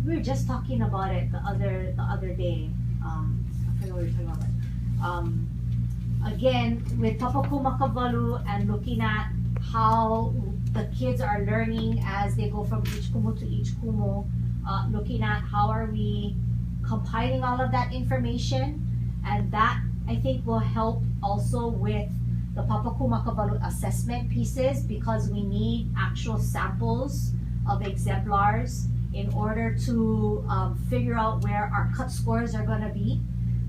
we were just talking about it the other day. I forget what we were talking about. Again, with Papaku Makavalu and looking at how the kids are learning as they go from each kumu to each kumu, looking at how are we compiling all of that information, and that I think will help also with the Papaku Makavalu assessment pieces, because we need actual samples of exemplars in order to figure out where our cut scores are going to be.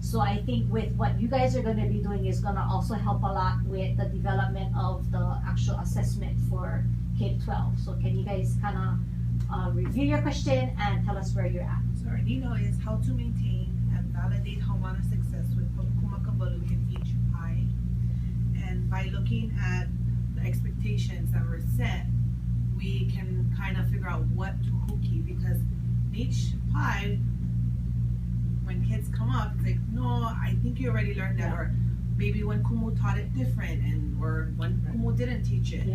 So I think with what you guys are going to be doing is going to also help a lot with the development of the actual assessment for K-12. So can you guys kind of review your question and tell us where you're at? So our NINO is how to maintain and validate Haumana success with Papaku Makavalu in each PI. And by looking at the expectations that were set, we can kind of figure out what to hooky, because each PI, when kids come up, it's like, no, I think you already learned that, or maybe when kumu taught it different, or when kumu didn't teach it.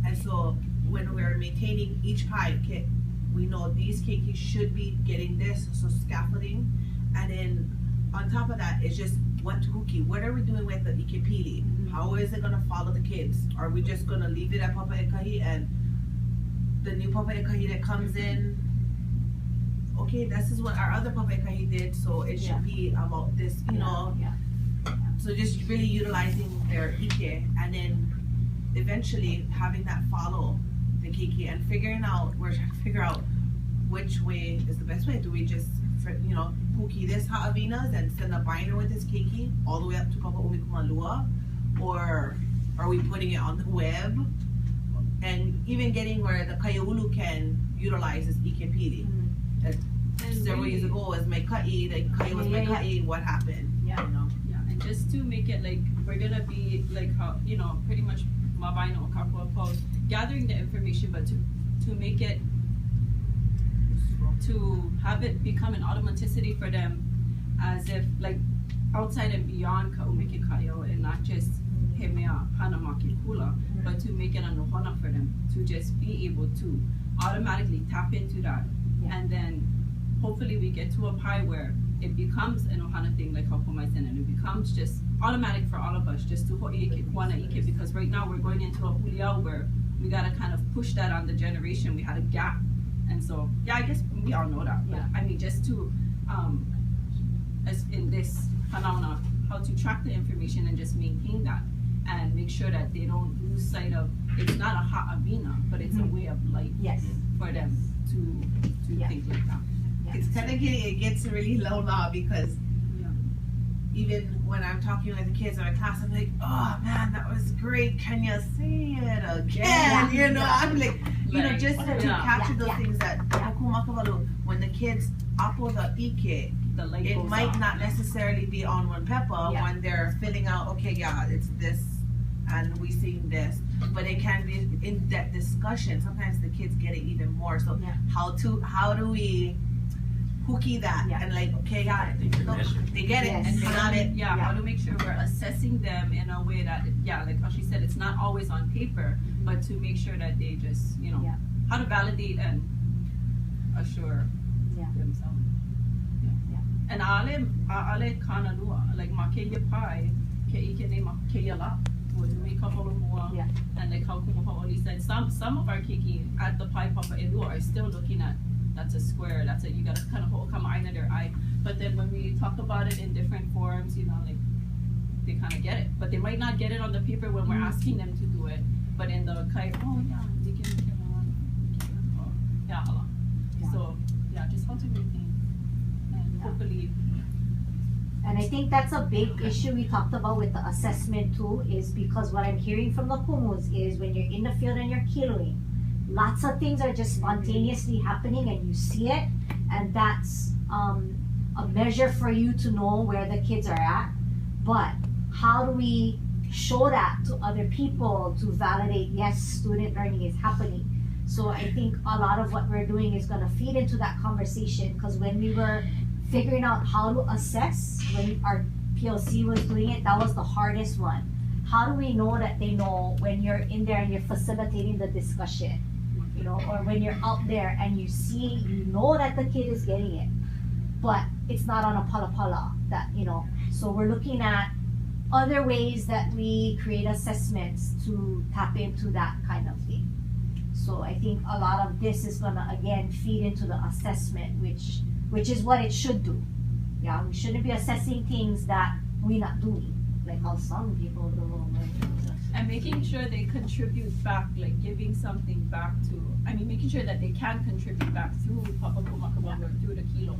And so when we're maintaining each PI, okay, we know these keiki should be getting this, so scaffolding. And then on top of that, it's just what to hooky. What are we doing with the ikepili? How is it gonna follow the kids? Are we just gonna leave it at Papa Ekahi, and the new Papa Ekahi that comes in, okay, this is what our other Papa Ekahi did, so it should be about this, you know. So just really utilizing their ike, and then eventually having that follow the keiki, and figuring out, we're trying to figure out which way is the best way. Do we just, you know, hooky this ha'avinas and send a binder with this keiki all the way up to Papa Umikumalua, or are we putting it on the web? And even getting where the Kai Uli can utilize this ikepili. Several years ago was Mekai, the Kai was Mekai, what happened? You know? And just to make it like, we're gonna be like, you know, pretty much Mabaino Kapua Post, gathering the information, but to make it, to have it become an automaticity for them, as if like outside and beyond Ka'umeke and not just Hemea Hanamaki Kula, but to make it a nohona for them, to just be able to automatically tap into that. And then hopefully we get to a PI where it becomes an ohana thing, like how Pomai said, and it becomes just automatic for all of us, just to ho'ike, kwana ike, because right now we're going into a huliao where we gotta kind of push that on the generation. We had a gap. And so, yeah, I guess we all know that. But I mean, just to, as in this phenomena, how to track the information and just maintain that, and make sure that they don't lose sight of, it's not a ha'avina, but it's a way of life for them to think like that. It's kind of getting, it gets really low now, because even when I'm talking with the kids in my class, I'm like, oh man, that was great. Can you say it again? You know, I'm like, you know, just to capture those things that when the kids apo the ike, it might not necessarily be on one pepper when they're filling out, okay, it's this, and we sing this, but it can be in-depth discussion. Sometimes the kids get it even more. So how do we hooky that and like, okay, they get it, and got it. How to make sure we're assessing them in a way that, like how she said, it's not always on paper, but to make sure that they just, you know, how to validate and assure themselves. And ale kana lua, like ma keia pai, ke ike ne ma keia la, would make a whole more, and like how Kumu Haoli said, some of our keiki at the pai papa elua are still looking at, that's a square, that's a, you gotta kind of hold come eye under their eye. But then when we talk about it in different forms, you know, like they kind of get it, but they might not get it on the paper when we're asking them to do it. But in the kai, they can so just how to maintain, and hopefully. And I think that's a big issue we talked about with the assessment too, is because what I'm hearing from the kumus is when you're in the field and you're kiloing, lots of things are just spontaneously happening and you see it, and that's a measure for you to know where the kids are at. But how do we show that to other people to validate, yes, student learning is happening? So I think a lot of what we're doing is going to feed into that conversation, because when we were figuring out how to assess, when our PLC was doing it, that was the hardest one. How do we know that they know when you're in there and you're facilitating the discussion? you know, or when you're out there and you know that the kid is getting it, but it's not on a pala that, you know. So we're looking at other ways that we create assessments to tap into that kind of thing. So I think a lot of this is gonna again feed into the assessment, which is what it should do. Yeah, we shouldn't be assessing things that we're not doing, like how some people do. And making sure they contribute back, like giving something back to, I mean, making sure that they can contribute back through Papa Kumakabalu or through the kilo,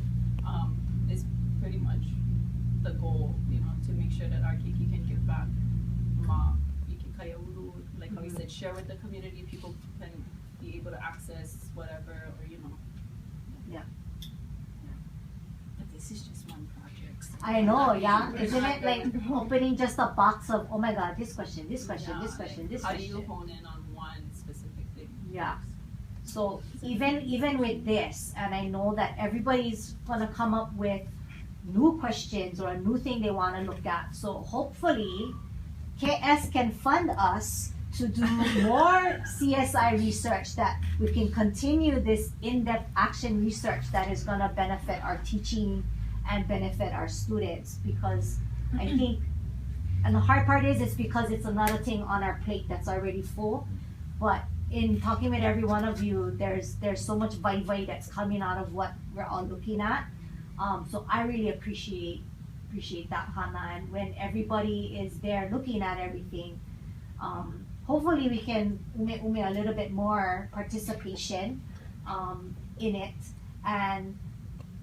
is pretty much the goal, you know, to make sure that our Kiki can give back. Kai Uli, like how we said, share with the community, people can be able to access whatever, or, you know. Yeah. But this is just one project. So I know, yeah. Isn't it like opening just a box of, oh my God, this question, this how question. do you hone in on one specific thing? Yeah. So even with this, and I know that everybody's gonna come up with new questions or a new thing they want to look at. So hopefully, KS can fund us to do more CSI research, that we can continue this in-depth action research that is gonna benefit our teaching and benefit our students. Because I think, and the hard part is, it's because it's another thing on our plate that's already full. But in talking with every one of you, there's so much vibe that's coming out of what we're all looking at. So I really appreciate that, Hannah. And when everybody is there looking at everything, hopefully we can ume a little bit more participation in it. And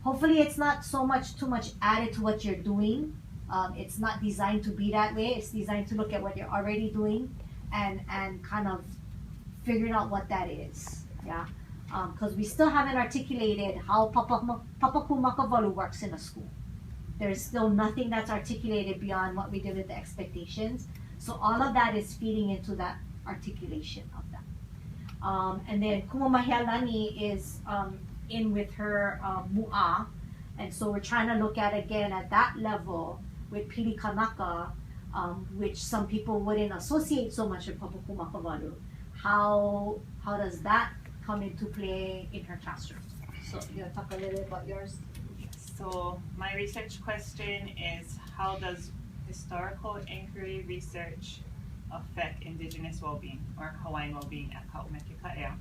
hopefully it's not too much added to what you're doing. It's not designed to be that way. It's designed to look at what you're already doing and kind of figuring out what that is. Yeah. Because we still haven't articulated how Papa Kumakabalu works in a school. There's still nothing that's articulated beyond what we did with the expectations. So all of that is feeding into that articulation of that. And then Kumu Mahialani is in with her mu'a. And so we're trying to look at, again, at that level with Pili Kanaka, which some people wouldn't associate so much with Papa Kumakabalu. How does that come into play in her classroom? So you want to talk a little bit about yours? So my research question is, how does historical inquiry research affect Indigenous well-being or Hawaiian well-being at ʻUmekeʻs?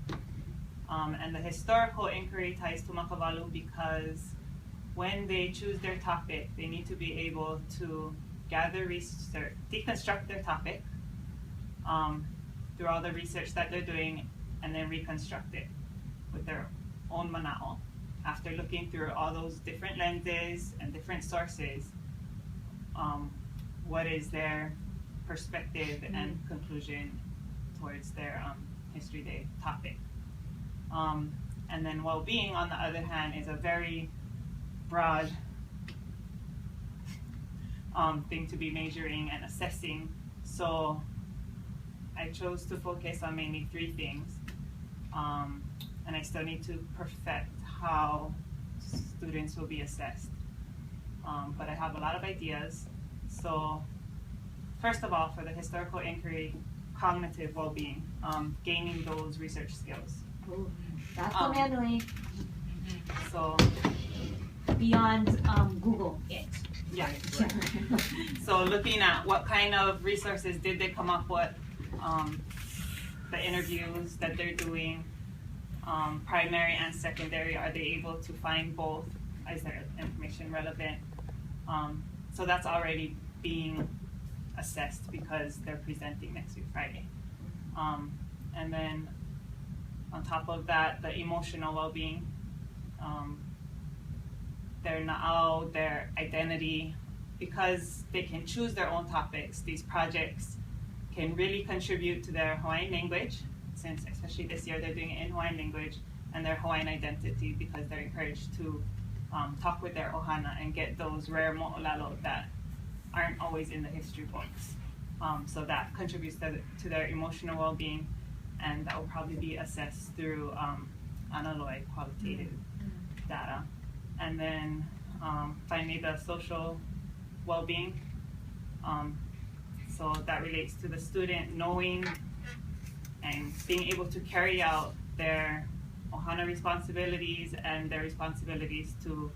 And the historical inquiry ties to Makabalu because when they choose their topic, they need to be able to gather research, deconstruct their topic through all the research that they're doing, and then reconstruct it with their own mana'o. After looking through all those different lenses and different sources, what is their perspective and conclusion towards their History Day topic? And then well-being, on the other hand, is a very broad thing to be measuring and assessing. So I chose to focus on mainly three things. And I still need to perfect how students will be assessed. But I have a lot of ideas. So first of all, for the historical inquiry, cognitive well-being, gaining those research skills. Ooh, that's what we're doing. So Beyond Google it. yeah. So looking at what kind of resources did they come up with, the interviews that they're doing, primary and secondary, are they able to find both? Is their information relevant? So that's already being assessed because they're presenting next week Friday. And then on top of that, the emotional well-being, their identity, because they can choose their own topics. These projects can really contribute to their Hawaiian language, since especially this year they're doing it in Hawaiian language, and their Hawaiian identity, because they're encouraged to talk with their ohana and get those rare mo'olalo that aren't always in the history books. So that contributes to their emotional well-being, and that will probably be assessed through analog qualitative data. And then finally, the social well-being. So that relates to the student knowing and being able to carry out their ohana responsibilities and their responsibilities to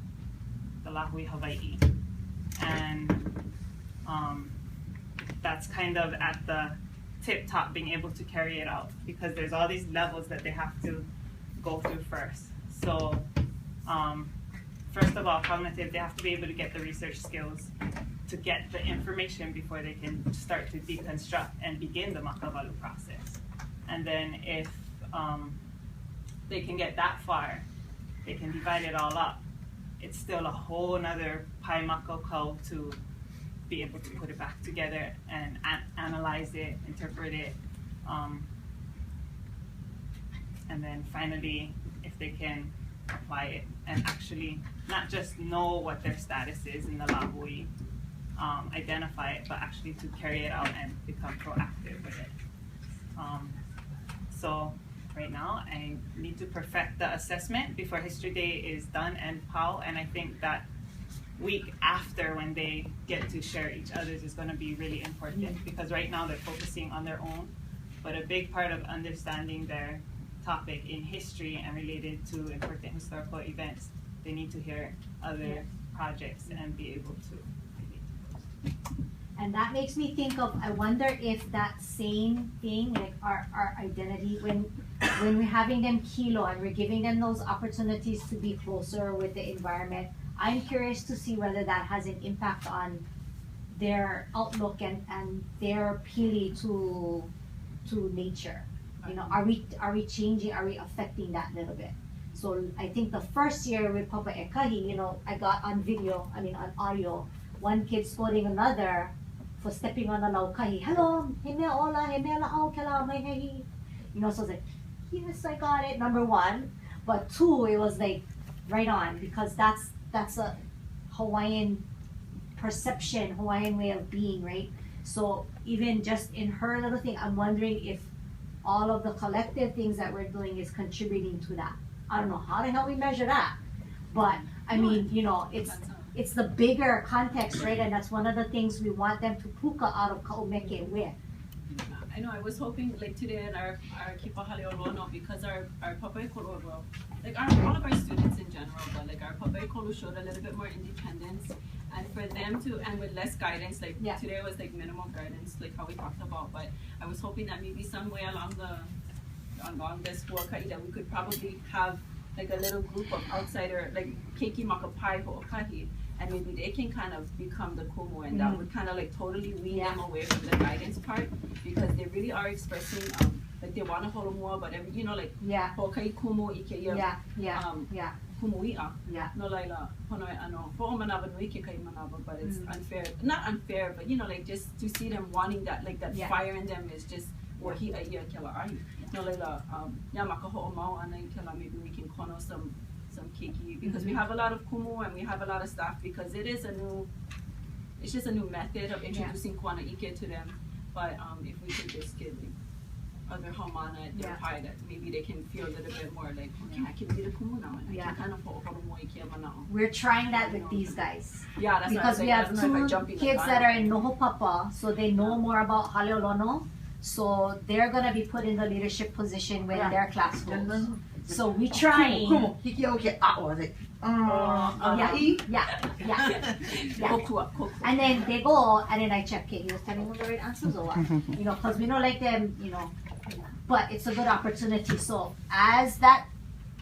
the Lahui Hawaii. And that's kind of at the tip top, being able to carry it out, because there's all these levels that they have to go through first. So first of all, cognitive, they have to be able to get the research skills to get the information before they can start to deconstruct and begin the makavalu process. And then if they can get that far, they can divide it all up. It's still a whole nother pai makoko to be able to put it back together and analyze it, interpret it, and then finally, if they can apply it and actually not just know what their status is in the lahui, identify it, but actually to carry it out and become proactive with it. So right now, I need to perfect the assessment before History Day is done and POW, and I think that week after, when they get to share each other's, is going to be really important, because right now they're focusing on their own, but a big part of understanding their topic in history and related to important historical events, they need to hear other projects and be able to relate to those. And that makes me think of, I wonder if that same thing, like our identity, when we're having them kilo and we're giving them those opportunities to be closer with the environment, I'm curious to see whether that has an impact on their outlook and their pili to nature. You know, are we changing, are we affecting that a little bit? So I think the first year with Papa Ekahi, you know, I got on on audio, one kid scolding another for stepping on the laukahi. Hello, he mea ola, he mea la'au ke la mai hei. You know, so it's like, yes, I got it, number one. But two, it was like right on, because that's a Hawaiian perception, Hawaiian way of being, right? So even just in her little thing, I'm wondering if all of the collective things that we're doing is contributing to that. I don't know how the hell we measure that, but I mean, you know, it's the bigger context, right? And that's one of the things we want them to puka out of ka'umeke with. I know, I was hoping like today in our Kipa Haleolono, because our papaikolo, well, like all of our students in general, but like our papaikolo showed a little bit more independence, and for them to, and with less guidance, like today was like minimal guidance, like how we talked about, but I was hoping that maybe some way along this huakai that we could probably have like a little group of outsider, like keiki makapai ho'okahi, and maybe they can kind of become the kumu, and that would kind of like totally wean them away from the guidance part, because they really are expressing like they want to hold more, but every, you know, like ho'okai kumu ikeia kumui'a no laila honoi ano ho'o manava nui ke kai manava, but it's unfair, not unfair, but you know, like just to see them wanting that, like that fire in them is just wahi aia ke la ai no laila ya maka ho'o mau ana ke la, maybe we can kono some keiki, because we have a lot of kumu and we have a lot of staff, because it's just a new method of introducing kuana ike to them, but if we could just get like other haumana at their pai, that maybe they can feel a little bit more like, okay, I can be the kumu now, and I can kind of ho'o mo ike manao. We're trying that with these guys. Yeah, that's because we have two kids that are in Noho Papa, so they know more about Haleolono, so they're gonna be put in the leadership position when their class goes. So we trying. And then they go, and then I check it. He was telling me the right answers or what? You know, because we don't like them, you know. But it's a good opportunity. So as that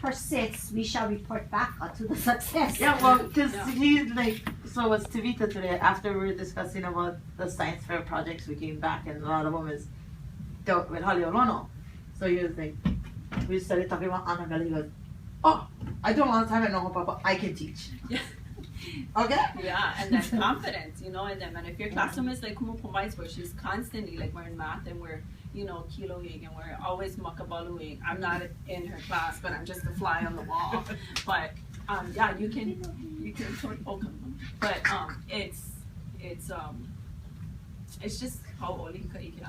persists, we shall report back to the success. Yeah, well, because he's like, so was Tavita today, after we were discussing about the science fair projects, we came back, and a lot of them is dealt with Haleolono. So he was like, we started talking about Anagali. He goes, oh, I don't want time at Noho Papa, I can teach. Yeah. Okay? Yeah, and then confidence, you know, in them. And if your classroom is like Kumu Pumais, where she's constantly, like we're in math and we're, you know, kiloing and we're always makabaluing. I'm not in her class, but I'm just a fly on the wall. But yeah, you can but it's just how Oli kaiki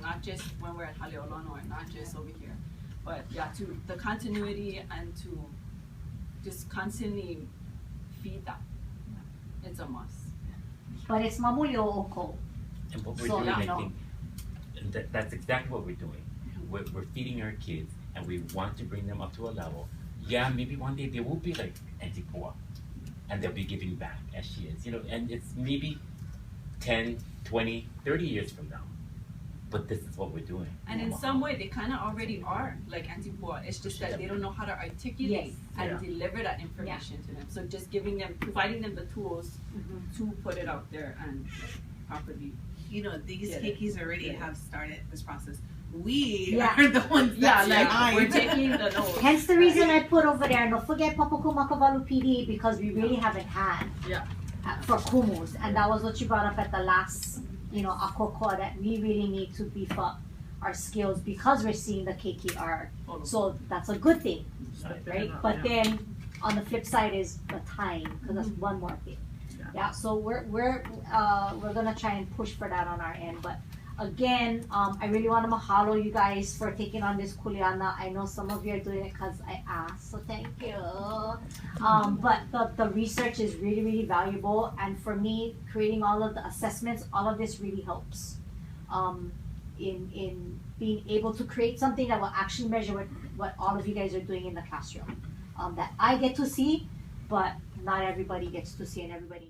not just when we're at Haleolono or not just over here, but yeah, to the continuity and to just constantly feed that. It's a must. But it's mamulio oko. And what we're So, doing, yeah, I no. think, and that's exactly what we're doing. We're feeding our kids, and we want to bring them up to a level. Yeah, maybe one day they will be like Auntie Poa, and they'll be giving back as she is, you know, and it's maybe 10, 20, 30 years from now. But this is what we're doing. And in some way, they kind of already are like Antigua. It's just that they don't know how to articulate Yes. and Yeah. deliver that information to them. So just giving them, providing them the tools to put it out there and properly. You know, these Get it. keikis already Get it. have started this process. We Yeah. are the ones that we're taking the notes. Hence the reason I put over there, don't forget Papakumakawalu PD, because we really haven't had Yeah. for kumus. And that was what you brought up at the last, akoko, that we really need to beef up our skills because we're seeing the KKR. So that's a good thing, right? But then on the flip side is the time, because that's one more thing. Yeah, so we're gonna try and push for that on our end. But again, I really want to mahalo you guys for taking on this kuleana. I know some of you are doing it because I asked, so thank you. But the research is really, really valuable, and for me, creating all of the assessments, all of this really helps in being able to create something that will actually measure what all of you guys are doing in the classroom. That I get to see, but not everybody gets to see, and everybody